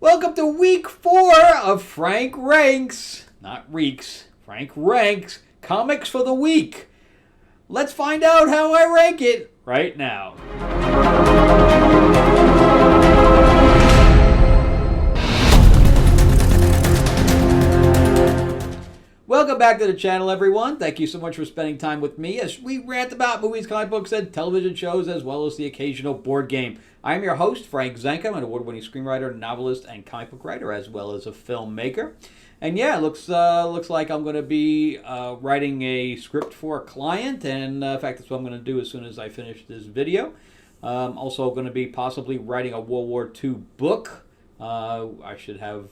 Welcome to week 4 of Frank Ranks, not Reeks, Frank Ranks, Comics for the Week. Let's find out how I rank it right now. Welcome back to the channel, everyone. Thank you so much for spending time with me as we rant about movies, comic books, and television shows, as well as the occasional board game. I am your host, Frank Zanca. I'm an award-winning screenwriter, novelist, and comic book writer, as well as a filmmaker. And yeah, it looks like I'm going to be writing a script for a client, and in fact, that's what I'm going to do as soon as I finish this video. Also going to be possibly writing a World War II book. I should have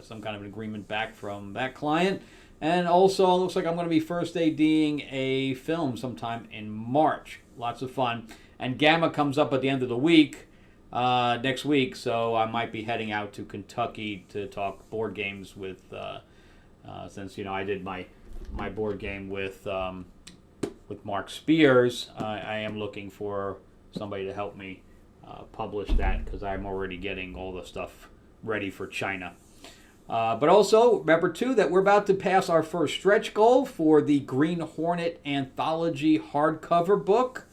some kind of an agreement back from that client. And also, it looks like I'm going to be first ADing a film sometime in March. Lots of fun. And Gamma comes up at the end of the week, next week, so I might be heading out to Kentucky to talk board games with, since, I did my board game with Mark Spears. I am looking for somebody to help me publish that, because I'm already getting all the stuff ready for China. But also, remember, too, that we're about to pass our first stretch goal for the Green Hornet Anthology hardcover book.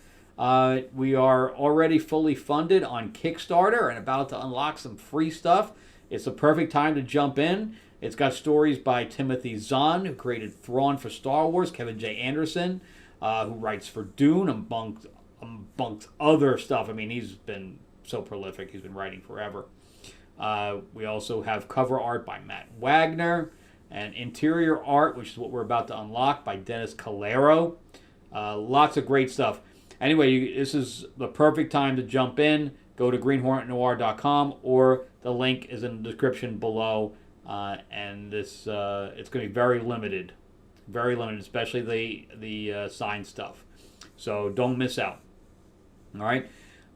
We are already fully funded on Kickstarter and about to unlock some free stuff. It's the perfect time to jump in. It's got stories by Timothy Zahn, who created Thrawn for Star Wars, Kevin J. Anderson, who writes for Dune, amongst other stuff. I mean, he's been so prolific. He's been writing forever. We also have cover art by Matt Wagner and interior art, which is what we're about to unlock, by Dennis Calero. Lots of great stuff. Anyway, this is the perfect time to jump in. Go to greenhornetnoir.com, or the link is in the description below. And this it's going to be very limited, especially the signed stuff. So don't miss out. All right.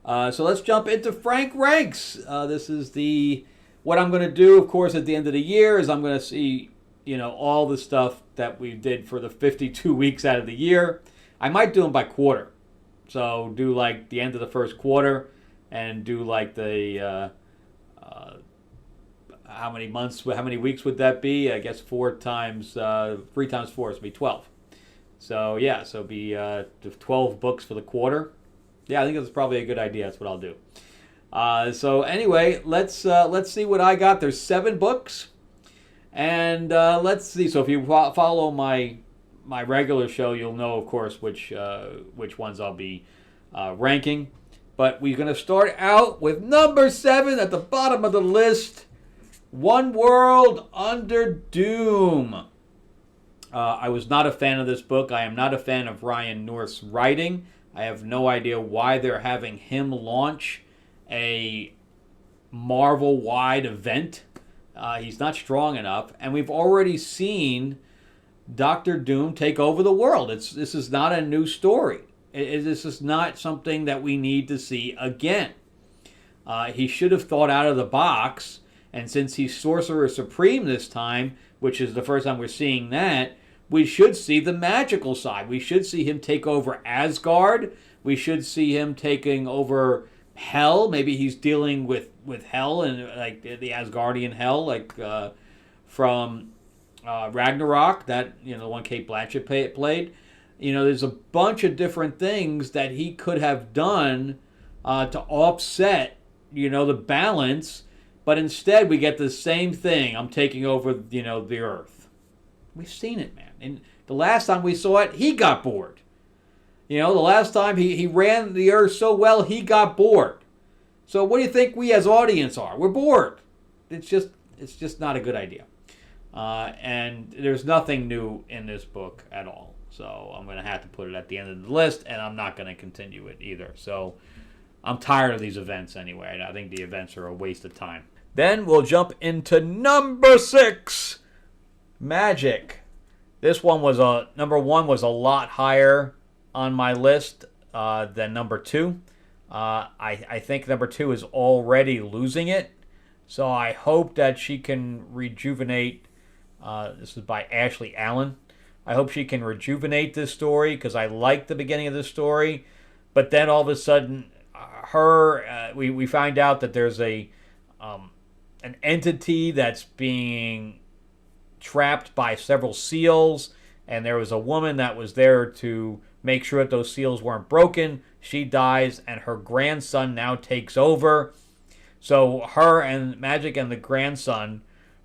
So let's jump into Frank Ranks. This is what I'm going to do, of course, at the end of the year is I'm going to see, all the stuff that we did for the 52 weeks out of the year. I might do them by quarter. So do like the end of the first quarter and do like the, how many weeks would that be? I guess 3 times 4, so it'd be 12. So yeah, so it'd be 12 books for the quarter. Yeah, I think that's probably a good idea. That's what I'll do. So anyway, let's see what I got. There's 7 books, and let's see. So if you follow my regular show, you'll know, of course, which ones I'll be ranking. But we're going to start out with number 7 at the bottom of the list, One World Under Doom. I was not a fan of this book. I am not a fan of Ryan North's writing. I have no idea why they're having him launch a Marvel-wide event. He's not strong enough. And we've already seen Doctor Doom take over the world. This is not a new story. This is not something that we need to see again. He should have thought out of the box. And since he's Sorcerer Supreme this time, which is the first time we're seeing that, we should see the magical side. We should see him take over Asgard. We should see him taking over Hell. Maybe he's dealing with Hell and like the Asgardian Hell, like from Ragnarok. That the one Kate Blanchett played. There's a bunch of different things that he could have done to offset the balance, but instead we get the same thing. I'm taking over the Earth. We've seen it, man. And the last time we saw it, he got bored. The last time he ran the Earth so well, he got bored. So what do you think we as audience are? We're bored. It's just not a good idea. And there's nothing new in this book at all. So I'm going to have to put it at the end of the list, and I'm not going to continue it either. So I'm tired of these events anyway. I think the events are a waste of time. Then we'll jump into number 6. Magic. This one was number 1 was a lot higher on my list than number 2. I think number 2 is already losing it, so I hope that she can rejuvenate. This is by Ashley Allen. I hope she can rejuvenate this story, because I like the beginning of this story, but then all of a sudden, we find out that there's a an entity that's being trapped by several seals, and there was a woman that was there to make sure that those seals weren't broken. She dies, and her grandson now takes over. So her and Magic and the grandson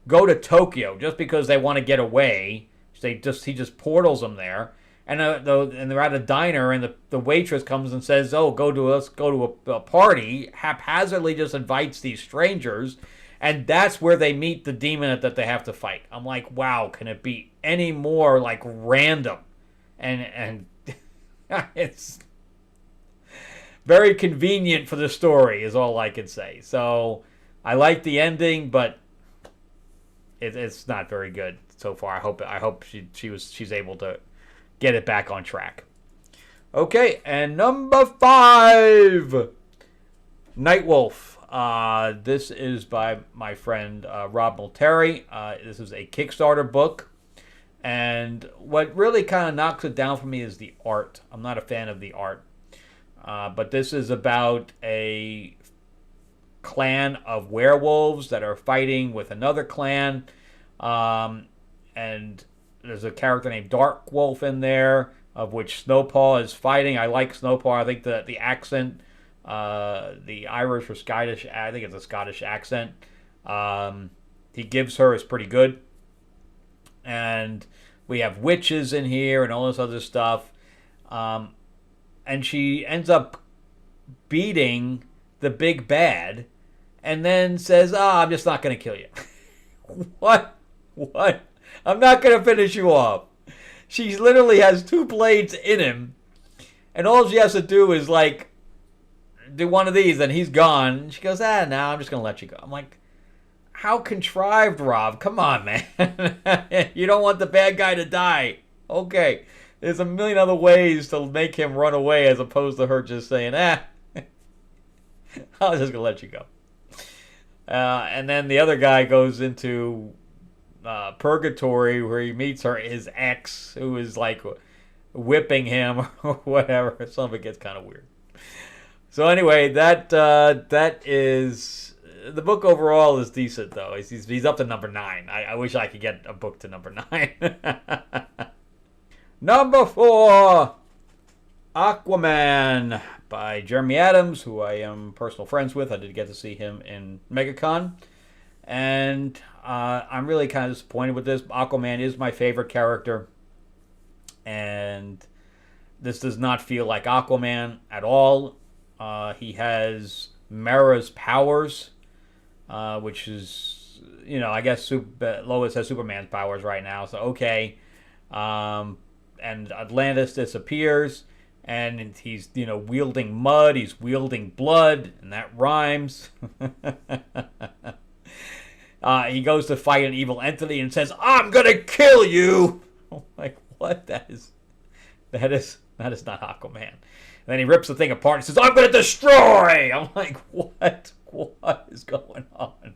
go to Tokyo just because they want to get away. He just portals them there, and they're at a diner, and the waitress comes and says, "Oh, go to a party." Haphazardly, just invites these strangers, and that's where they meet the demon that they have to fight. I'm like, wow, can it be any more like random? And it's very convenient for the story, is all I can say. So I like the ending, but it's not very good so far. I hope she's able to get it back on track. Okay, and number 5, Nightwolf. This is by my friend Rob Multeri. This is a Kickstarter book, and what really kind of knocks it down for me is the art. I'm not a fan of the art, but this is about a clan of werewolves that are fighting with another clan, and there's a character named Dark Wolf in there, of which Snowpaw is fighting. I like Snowpaw. I think the accent, the Irish or Scottish, I think it's a Scottish accent, he gives her is pretty good. And we have witches in here and all this other stuff. And she ends up beating the big bad and then says, I'm just not going to kill you. What? I'm not going to finish you off. She literally has 2 blades in him, and all she has to do is, like, do one of these, and he's gone. And she goes, no, I'm just going to let you go. I'm like, how contrived, Rob? Come on, man. You don't want the bad guy to die. Okay. There's a million other ways to make him run away as opposed to her just saying, I'm just going to let you go. And then the other guy goes into purgatory where he meets his ex, who is like whipping him or whatever. Some of it gets kind of weird. So anyway, that is the book. Overall is decent though. He's up to number 9. I wish I could get a book to number 9. Number 4, Aquaman by Jeremy Adams, who I am personal friends with. I did get to see him in MegaCon. And I'm really kind of disappointed with this. Aquaman is my favorite character. And this does not feel like Aquaman at all. He has Mara's powers, which is, I guess Lois has Superman's powers right now. So, okay. And Atlantis disappears. And he's, wielding mud. He's wielding blood. And that rhymes. He goes to fight an evil entity and says, I'm going to kill you. I'm like, what? That is not Aquaman. And then he rips the thing apart and says, I'm going to destroy. I'm like, what? What is going on?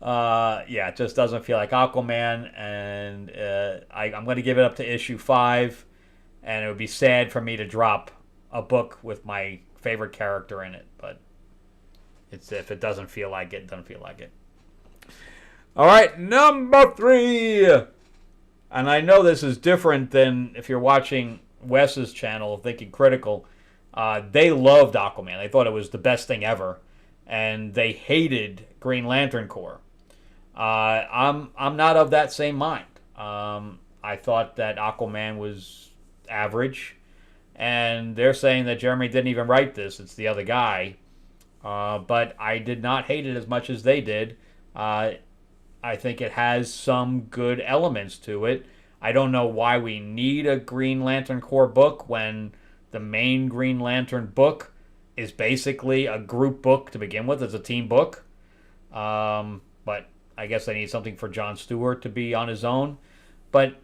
It just doesn't feel like Aquaman. And I'm going to give it up to issue 5. And it would be sad for me to drop a book with my favorite character in it. But if it doesn't feel like it, doesn't feel like it. All right, number 3. And I know this is different than if you're watching Wes's channel, Thinking Critical. They loved Aquaman. They thought it was the best thing ever. And they hated Green Lantern Corps. I'm not of that same mind. I thought that Aquaman was average. And they're saying that Jeremy didn't even write this. It's the other guy. But I did not hate it as much as they did. I think it has some good elements to it. I don't know why we need a Green Lantern Corps book when the main Green Lantern book is basically a group book to begin with. It's a team book. But I guess I need something for Jon Stewart to be on his own. But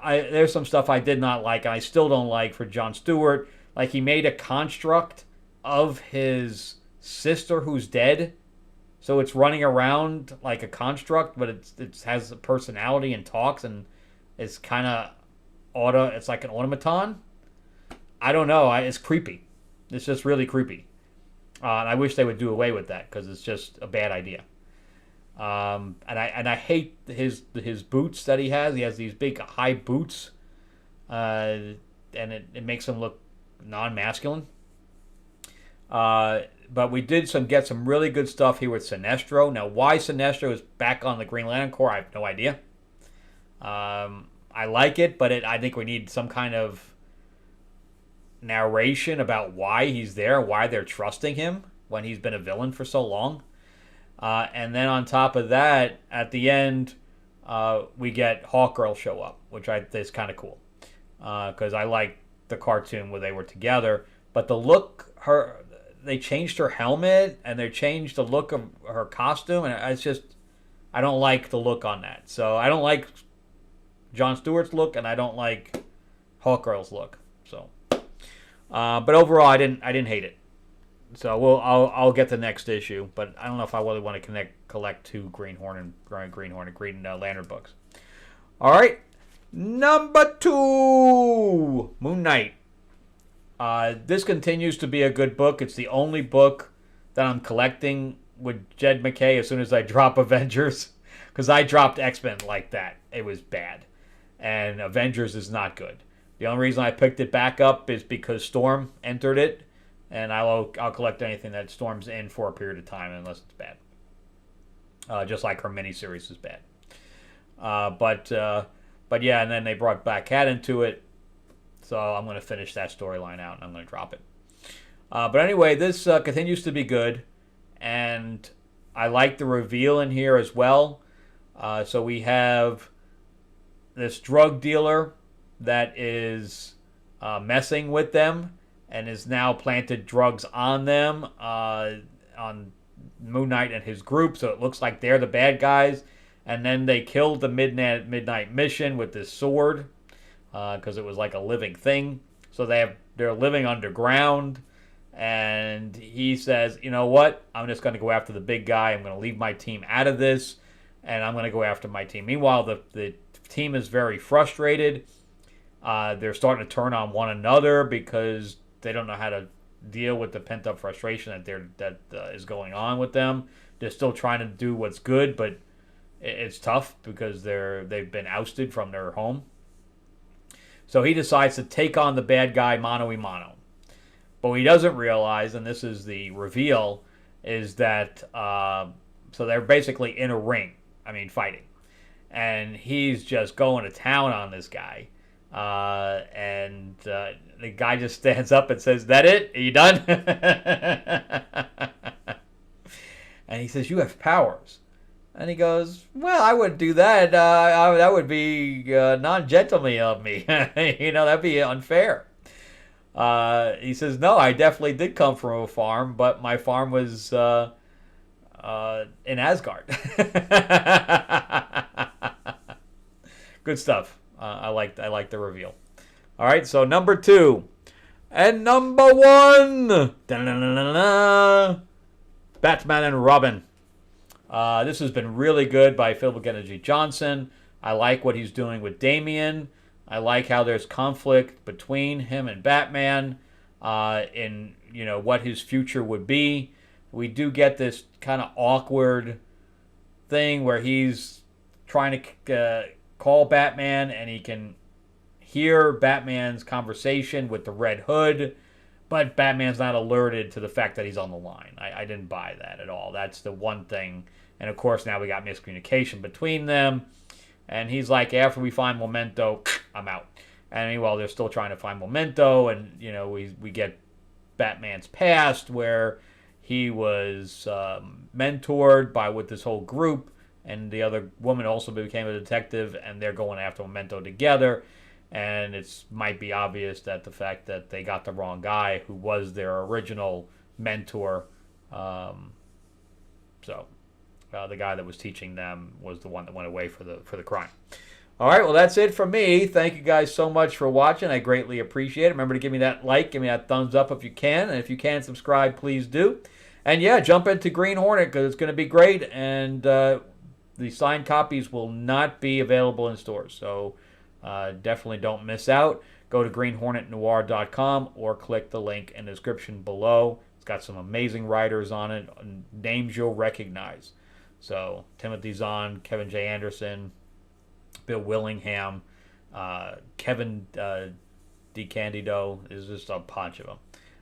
there's some stuff I did not like, and I still don't like for Jon Stewart. Like, he made a construct of his sister who's dead, so it's running around like a construct, but it has a personality and talks, and it's kind of it's like an automaton. I don't know. It's creepy. It's just really creepy. And I wish they would do away with that because it's just a bad idea. And I hate his boots that he has. He has these big high boots, and it makes him look non-masculine. But we did get some really good stuff here with Sinestro. Now, why Sinestro is back on the Green Lantern Corps, I have no idea. I like it, but I think we need some kind of narration about why he's there, why they're trusting him when he's been a villain for so long. And then on top of that, at the end, we get Hawkgirl show up, which is kind of cool. Because I like the cartoon where they were together. But the look, they changed her helmet and they changed the look of her costume. And it's just, I don't like the look on that. So I don't like Jon Stewart's look and I don't like Hawkgirl's look. So, but overall, I didn't hate it. So I'll get the next issue, but I don't know if I really want to collect two Green Lantern books. All right, number 2, Moon Knight. This continues to be a good book. It's the only book that I'm collecting with Jed MacKay as soon as I drop Avengers, because I dropped X-Men like that. It was bad, and Avengers is not good. The only reason I picked it back up is because Storm entered it. And I'll collect anything that Storm's in for a period of time unless it's bad. Just like her miniseries is bad. But yeah, and then they brought Black Cat into it. So I'm going to finish that storyline out and I'm going to drop it. But anyway, this continues to be good. And I like the reveal in here as well. So we have this drug dealer that is messing with them. And has now planted drugs on them, on Moon Knight and his group, so it looks like they're the bad guys. And then they killed the Midnight Mission with this sword, because it was like a living thing. So they're living underground, and he says, you know what? I'm just going to go after the big guy. I'm going to leave my team out of this, and I'm going to go after my team. Meanwhile, the team is very frustrated. They're starting to turn on one another because they don't know how to deal with the pent-up frustration that is going on with them. They're still trying to do what's good, but it's tough because they've been ousted from their home. So he decides to take on the bad guy mano-a-mano. But what he doesn't realize, and this is the reveal, is that so they're basically in a ring. Fighting. And he's just going to town on this guy. And the guy just stands up and says, "That it? Are you done?" And he says, "You have powers." And he goes, "Well, I wouldn't do that. That would be non-gentlemanly of me. That'd be unfair." He says, "No, I definitely did come from a farm, but my farm was in Asgard." Good stuff. I like the reveal. All right, so number 2 and number 1, Batman and Robin. This has been really good by Philip Kennedy Johnson. I like what he's doing with Damian. I like how there's conflict between him and Batman in what his future would be. We do get this kind of awkward thing where he's trying to call Batman and he can hear Batman's conversation with the Red Hood, but Batman's not alerted to the fact that he's on the line. I didn't buy that at all. That's the one thing. And of course now we got miscommunication between them. And he's like, after we find Memento, I'm out. And meanwhile, they're still trying to find Memento, and we get Batman's past where he was mentored with this whole group, and the other woman also became a detective, and they're going after Memento together. And it might be obvious that the fact that they got the wrong guy who was their original mentor, the guy that was teaching them was the one that went away for the crime. All right, well, that's it from me. Thank you guys so much for watching. I greatly appreciate it. Remember to give me that like, give me that thumbs up if you can. And if you can subscribe, please do. And yeah, jump into Green Hornet because it's going to be great. And the signed copies will not be available in stores. So definitely don't miss out. Go to greenhornetnoir.com or click the link in the description below. It's got some amazing writers on it, names you'll recognize. So Timothy Zahn, Kevin J. Anderson, Bill Willingham, Kevin DeCandido. Is just a bunch of them.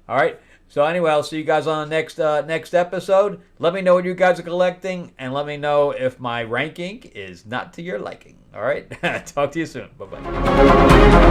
All right. So anyway, I'll see you guys on the next episode. Let me know what you guys are collecting, and let me know if my ranking is not to your liking. All right. Talk to you soon. Bye-bye.